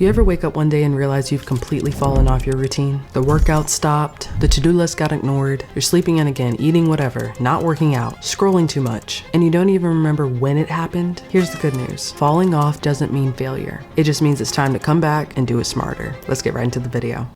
You ever wake up one day and realize you've completely fallen off your routine? The workout stopped, the to-do list got ignored, you're sleeping in again, eating whatever, not working out, scrolling too much, and you don't even remember when it happened? Here's the good news. Falling off doesn't mean failure. It just means it's time to come back and do it smarter. Let's get right into the video.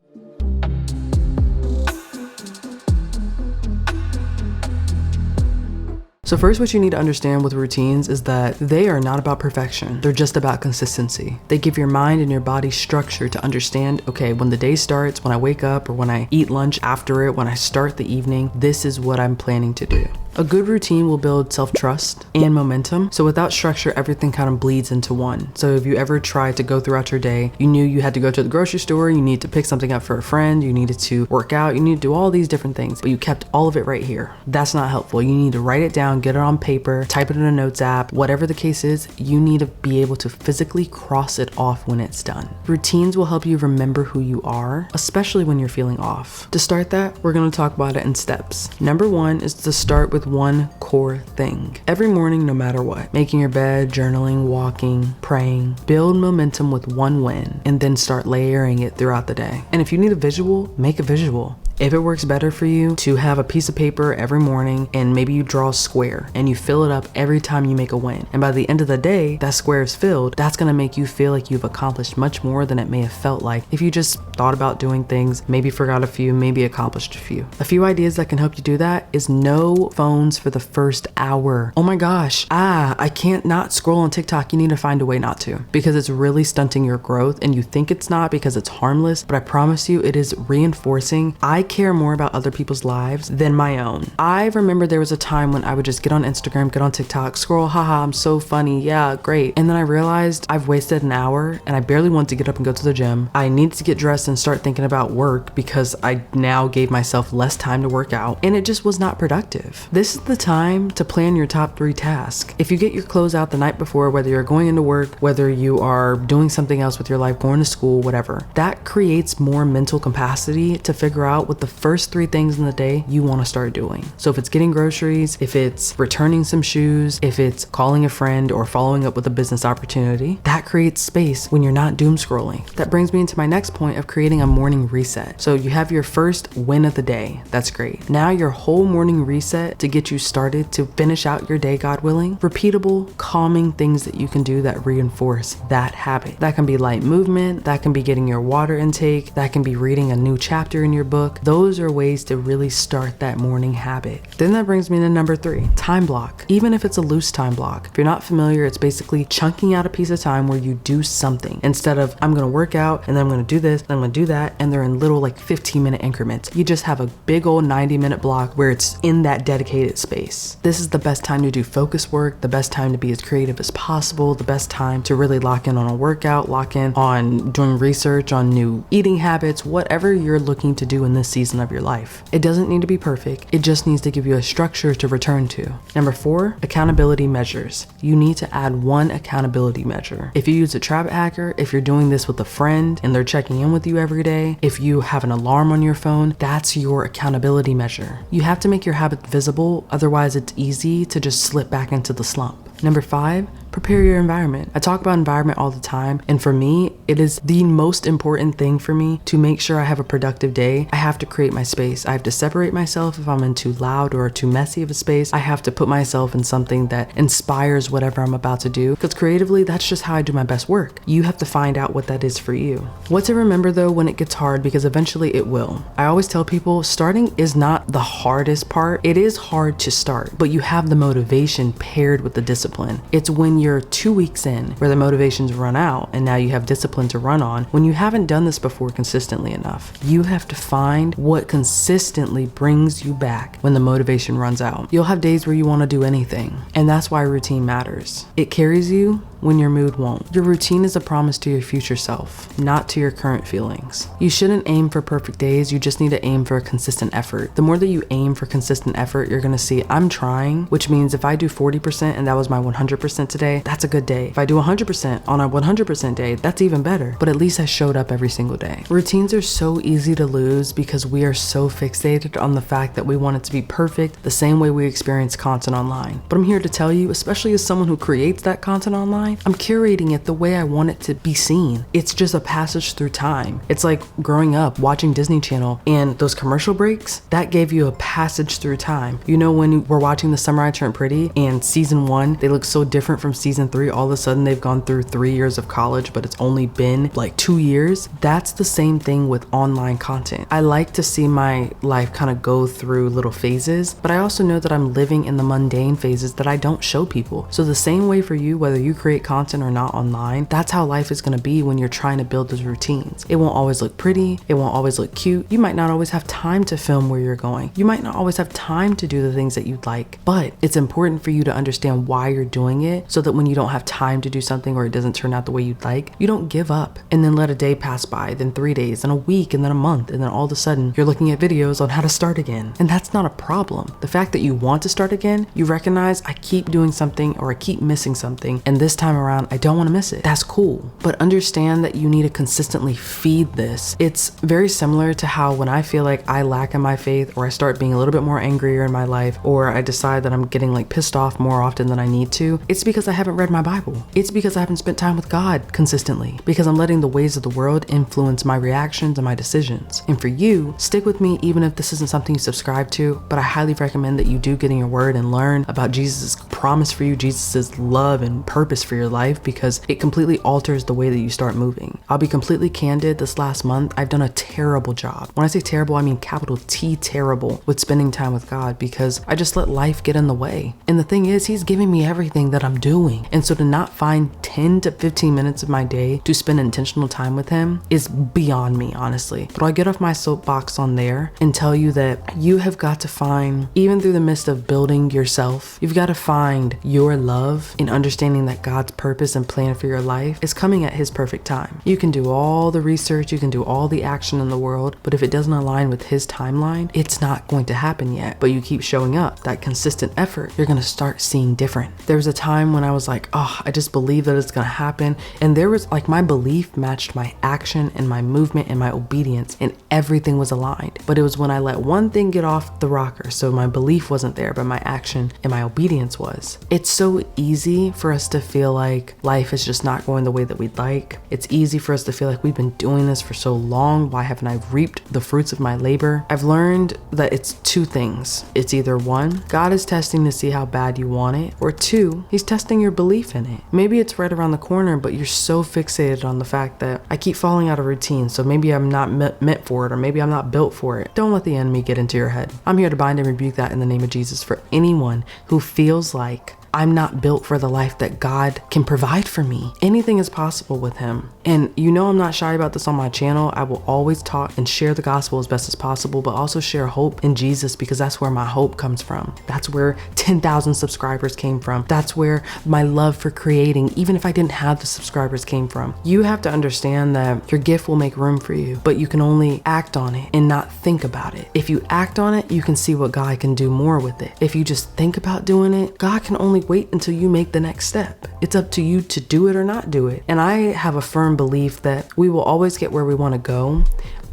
So first, what you need to understand with routines is that they are not about perfection. They're just about consistency. They give your mind and your body structure to understand, okay, when the day starts, when I wake up or when I eat lunch after it, when I start the evening, this is what I'm planning to do. A good routine will build self-trust and momentum. So without structure, everything kind of bleeds into one. So if you ever tried to go throughout your day, you knew you had to go to the grocery store, you need to pick something up for a friend, you needed to work out, you need to do all these different things, but you kept all of it right here. That's not helpful. You need to write it down, get it on paper, type it in a notes app, whatever the case is, you need to be able to physically cross it off when it's done. Routines will help you remember who you are, especially when you're feeling off. To start that, we're going to talk about it in steps. Number one is to start with one core thing. Every morning, no matter what, making your bed, journaling, walking, praying, build momentum with one win and then start layering it throughout the day. And if you need a visual, make a visual. If it works better for you to have a piece of paper every morning and maybe you draw a square and you fill it up every time you make a win, and by the end of the day that square is filled, that's going to make you feel like you've accomplished much more than it may have felt like if you just thought about doing things, maybe forgot a few, maybe accomplished a few. A few ideas that can help you do that is no phones for the first hour. Oh my gosh, I can't not scroll on TikTok. You need to find a way not to, because it's really stunting your growth, and you think it's not because it's harmless, but I promise you it is reinforcing. I care more about other people's lives than my own. I remember there was a time when I would just get on Instagram, get on TikTok, scroll, haha, I'm so funny, yeah, great. And then I realized I've wasted an hour and I barely want to get up and go to the gym. I need to get dressed and start thinking about work because I now gave myself less time to work out, and it just was not productive. This is the time to plan your top 3 tasks. If you get your clothes out the night before, whether you're going into work, whether you are doing something else with your life, going to school, whatever, that creates more mental capacity to figure out what the first 3 things in the day you want to start doing. So if it's getting groceries, if it's returning some shoes, if it's calling a friend or following up with a business opportunity, that creates space when you're not doom scrolling. That brings me into my next point of creating a morning reset. So you have your first win of the day. That's great. Now your whole morning reset to get you started to finish out your day, God willing, repeatable, calming things that you can do that reinforce that habit. That can be light movement, that can be getting your water intake, that can be reading a new chapter in your book. Those are ways to really start that morning habit. Then that brings me to number 3, time block. Even if it's a loose time block. If you're not familiar, it's basically chunking out a piece of time where you do something instead of I'm going to work out and then I'm going to do this, then I'm going to do that, and they're in little like 15-minute increments. You just have a big old 90-minute block where it's in that dedicated space. This is the best time to do focus work, the best time to be as creative as possible, the best time to really lock in on a workout, lock in on doing research on new eating habits, whatever you're looking to do in this season of your life. It doesn't need to be perfect. It just needs to give you a structure to return to. Number 4, accountability measures. You need to add one accountability measure. If you use a Habit Hacker, if you're doing this with a friend and they're checking in with you every day, if you have an alarm on your phone, that's your accountability measure. You have to make your habit visible, otherwise it's easy to just slip back into the slump. Number 5, prepare your environment. I talk about environment all the time, and for me, it is the most important thing for me to make sure I have a productive day. I have to create my space. I have to separate myself if I'm in too loud or too messy of a space. I have to put myself in something that inspires whatever I'm about to do, because creatively, that's just how I do my best work. You have to find out what that is for you. What to remember though when it gets hard, because eventually it will. I always tell people starting is not the hardest part. It is hard to start, but you have the motivation paired with the discipline. It's when you're 2 weeks in where the motivations run out and now you have discipline to run on. When you haven't done this before consistently enough, you have to find what consistently brings you back when the motivation runs out. You'll have days where you want to do anything, and that's why routine matters. It carries you when your mood won't. Your routine is a promise to your future self, not to your current feelings. You shouldn't aim for perfect days, you just need to aim for a consistent effort. The more that you aim for consistent effort, you're gonna see I'm trying, which means if I do 40% and that was my 100% today, that's a good day. If I do 100% on a 100% day, that's even better, but at least I showed up every single day. Routines are so easy to lose because we are so fixated on the fact that we want it to be perfect the same way we experience content online. But I'm here to tell you, especially as someone who creates that content online, online, I'm curating it the way I want it to be seen. It's just a passage through time. It's like growing up watching Disney Channel and those commercial breaks, that gave you a passage through time. You know, when we're watching The Summer I Turned Pretty and season 1, they look so different from season 3. All of a sudden they've gone through 3 years of college, but it's only been like 2 years. That's the same thing with online content. I like to see my life kind of go through little phases, but I also know that I'm living in the mundane phases that I don't show people. So the same way for you, whether you create content or not online, that's how life is going to be when you're trying to build those routines. It won't always look pretty. It won't always look cute. You might not always have time to film where you're going. You might not always have time to do the things that you'd like, but it's important for you to understand why you're doing it so that when you don't have time to do something or it doesn't turn out the way you'd like, you don't give up and then let a day pass by, then 3 days, then a week, and then a month, and then all of a sudden you're looking at videos on how to start again. And that's not a problem. The fact that you want to start again, you recognize I keep doing something or I keep missing something, and this time around I don't want to miss it. That's cool. But understand that you need to consistently feed this. It's very similar to how when I feel like I lack in my faith, or I start being a little bit more angrier in my life, or I decide that I'm getting like pissed off more often than I need to, it's because I haven't read my Bible. It's because I haven't spent time with God consistently, because I'm letting the ways of the world influence my reactions and my decisions. And for you, stick with me even if this isn't something you subscribe to, but I highly recommend that you do get in your word and learn about Jesus' promise for you, Jesus' love and purpose for your life, because it completely alters the way that you start moving. I'll be completely candid, this last month, I've done a terrible job. When I say terrible, I mean capital T terrible with spending time with God, because I just let life get in the way. And the thing is, he's giving me everything that I'm doing. And so to not find 10 to 15 minutes of my day to spend intentional time with him is beyond me, honestly. But I'll get off my soapbox on there and tell you that you have got to find, even through the midst of building yourself, you've got to find your love in understanding that God's purpose and plan for your life is coming at his perfect time. You can do all the research, you can do all the action in the world, but if it doesn't align with his timeline, it's not going to happen yet. But you keep showing up, that consistent effort, you're going to start seeing different. There was a time when I was like, oh, I just believe that it's going to happen. And there was like, my belief matched my action and my movement and my obedience, and everything was aligned. But it was when I let one thing get off the rocker. So my belief wasn't there, but my action and my obedience was. It's so easy for us to feel like life is just not going the way that we'd like. It's easy for us to feel like we've been doing this for so long. Why haven't I reaped the fruits of my labor? I've learned that it's two things. It's either one, God is testing to see how bad you want it, or two, he's testing your belief in it. Maybe it's right around the corner, but you're so fixated on the fact that I keep falling out of routine, so maybe I'm not meant for it, or maybe I'm not built for it. Don't let the enemy get into your head. I'm here to bind and rebuke that in the name of Jesus for anyone who feels like I'm not built for the life that God can provide for me. Anything is possible with him. And you know I'm not shy about this on my channel. I will always talk and share the gospel as best as possible, but also share hope in Jesus, because that's where my hope comes from. That's where 10,000 subscribers came from. That's where my love for creating, even if I didn't have the subscribers, came from. You have to understand that your gift will make room for you, but you can only act on it and not think about it. If you act on it, you can see what God can do more with it. If you just think about doing it, God can only wait until you make the next step. It's up to you to do it or not do it. And I have a firm belief that we will always get where we want to go,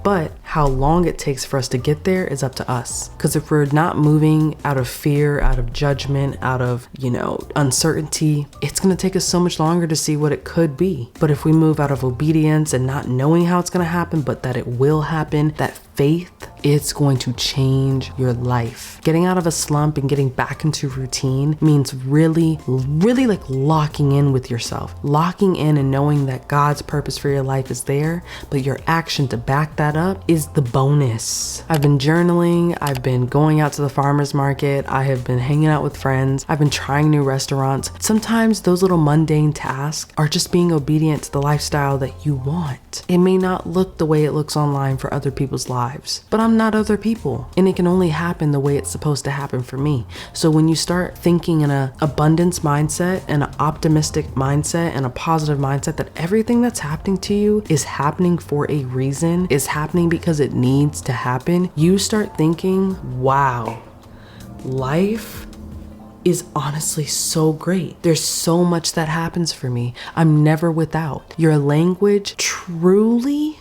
but how long it takes for us to get there is up to us. Because if we're not moving out of fear, out of judgment, out of, uncertainty, it's going to take us so much longer to see what it could be. But if we move out of obedience and not knowing how it's going to happen, but that it will happen, that faith, it's going to change your life. Getting out of a slump and getting back into routine means really like locking in with yourself, locking in and knowing that God's purpose for your life is there, but your action to back that up is the bonus. I've been journaling. I've been going out to the farmer's market. I have been hanging out with friends. I've been trying new restaurants. Sometimes those little mundane tasks are just being obedient to the lifestyle that you want. It may not look the way it looks online for other people's lives, but I'm not other people, and it can only happen the way it's supposed to happen for me. So when you start thinking in an abundance mindset and an optimistic mindset and a positive mindset that everything that's happening to you is happening for a reason, is happening because it needs to happen, you start thinking, wow, life is honestly so great. There's so much that happens for me. I'm never without. Your language truly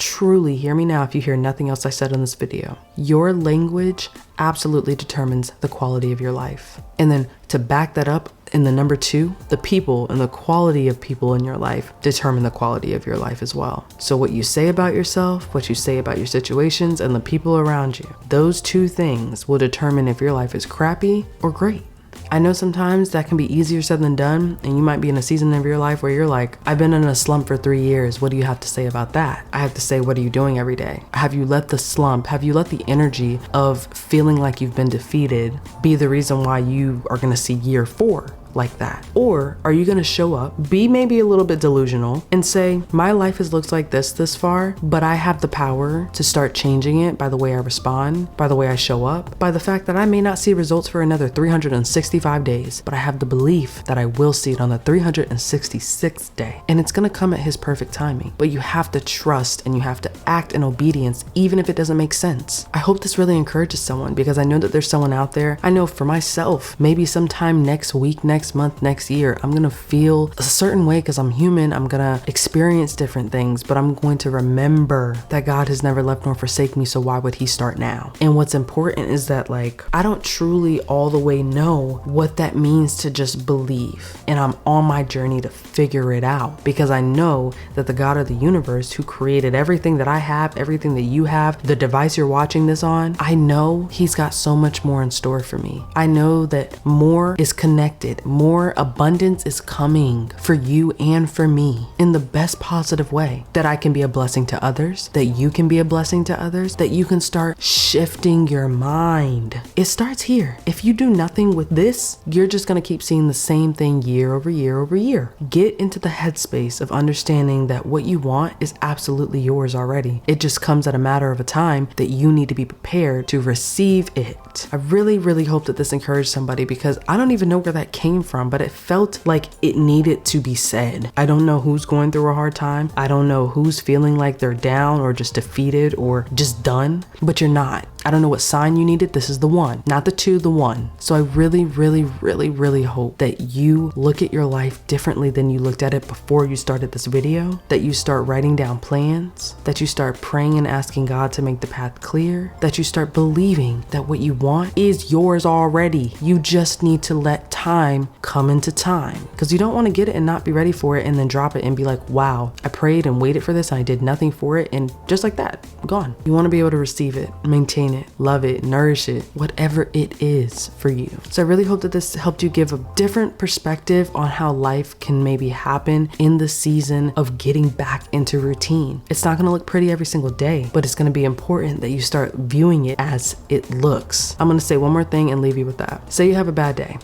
truly, hear me now if you hear nothing else I said in this video, your language absolutely determines the quality of your life. And then to back that up, in the number 2, the people and the quality of people in your life determine the quality of your life as well. So what you say about yourself, what you say about your situations, and the people around you, those 2 things will determine if your life is crappy or great. I know sometimes that can be easier said than done, and you might be in a season of your life where you're like, I've been in a slump for 3 years. What do you have to say about that? I have to say, what are you doing every day? Have you let the slump, have you let the energy of feeling like you've been defeated be the reason why you are gonna see year 4 like that? Or are you gonna show up, be maybe a little bit delusional, and say, my life has looked like this far, but I have the power to start changing it by the way I respond, by the way I show up, by the fact that I may not see results for another 365 days, but I have the belief that I will see it on the 366th day. And it's gonna come at his perfect timing. But you have to trust and you have to act in obedience, even if it doesn't make sense. I hope this really encourages someone, because I know that there's someone out there. I know for myself, maybe sometime next week, next month, next year, I'm gonna feel a certain way because I'm human. I'm gonna experience different things, but I'm going to remember that God has never left nor forsake me, so why would he start now? And what's important is that, like, I don't truly all the way know what that means to just believe, and I'm on my journey to figure it out, because I know that the God of the universe, who created everything that I have, everything that you have, the device you're watching this on, I know he's got so much more in store for me. I know that more is connected, more abundance is coming for you and for me in the best positive way, that I can be a blessing to others, that you can be a blessing to others, that you can start shifting your mind. It starts here. If you do nothing with this, you're just gonna keep seeing the same thing year over year over year. Get into the headspace of understanding that what you want is absolutely yours already. It just comes at a matter of a time that you need to be prepared to receive it. I really, really hope that this encouraged somebody, because I don't even know where that came from, but it felt like it needed to be said. I don't know who's going through a hard time. I don't know who's feeling like they're down or just defeated or just done, but you're not. I don't know what sign you needed. This is the one, not the 2, the 1. So I really, really, really, really hope that you look at your life differently than you looked at it before you started this video, that you start writing down plans, that you start praying and asking God to make the path clear, that you start believing that what you want is yours already. You just need to let time come into time, because you don't want to get it and not be ready for it and then drop it and be like, wow, I prayed and waited for this and I did nothing for it, and just like that, gone. You want to be able to receive it, maintain it, love it, nourish it, whatever it is for you. So I really hope that this helped you give a different perspective on how life can maybe happen in the season of getting back into routine. It's not going to look pretty every single day, but it's going to be important that you start viewing it as it looks. I'm going to say one more thing and leave you with that. Say you have a bad day.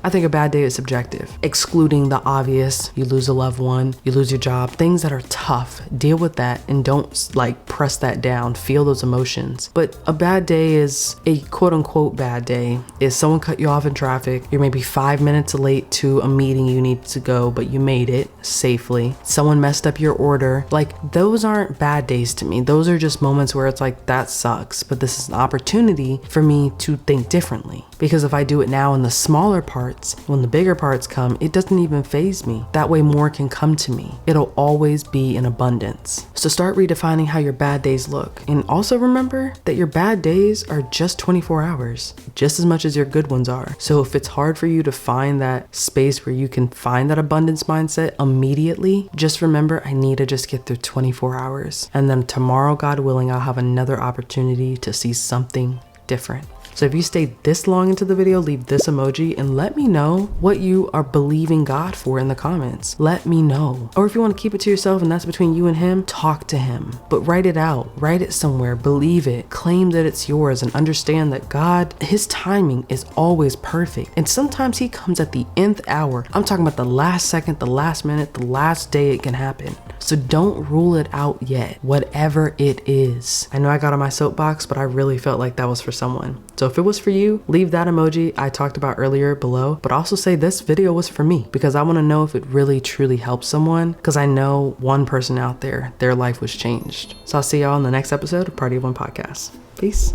I think a bad day is subjective, excluding the obvious. You lose a loved one, you lose your job, things that are tough. Deal with that and don't like press that down. Feel those emotions. But a bad day is a quote unquote bad day. Is someone cut you off in traffic, you're maybe 5 minutes late to a meeting you need to go, but you made it safely. Someone messed up your order. Like, those aren't bad days to me. Those are just moments where it's like, that sucks, but this is an opportunity for me to think differently. Because if I do it now in the smaller parts, when the bigger parts come, it doesn't even faze me. That way more can come to me. It'll always be in abundance. So start redefining how your bad days look. And also remember that your bad days are just 24 hours, just as much as your good ones are. So if it's hard for you to find that space where you can find that abundance mindset immediately, just remember, I need to just get through 24 hours. And then tomorrow, God willing, I'll have another opportunity to see something different. So if you stayed this long into the video, leave this emoji and let me know what you are believing God for in the comments. Let me know. Or if you want to keep it to yourself and that's between you and him, talk to him. But write it out. Write it somewhere. Believe it. Claim that it's yours and understand that God, his timing is always perfect. And sometimes he comes at the nth hour. I'm talking about the last second, the last minute, the last day it can happen. So don't rule it out yet, whatever it is. I know I got on my soapbox, but I really felt like that was for someone. So if it was for you, leave that emoji I talked about earlier below, but also say this video was for me, because I want to know if it really truly helped someone, because I know one person out there, their life was changed. So I'll see y'all in the next episode of Party of One Podcast. Peace.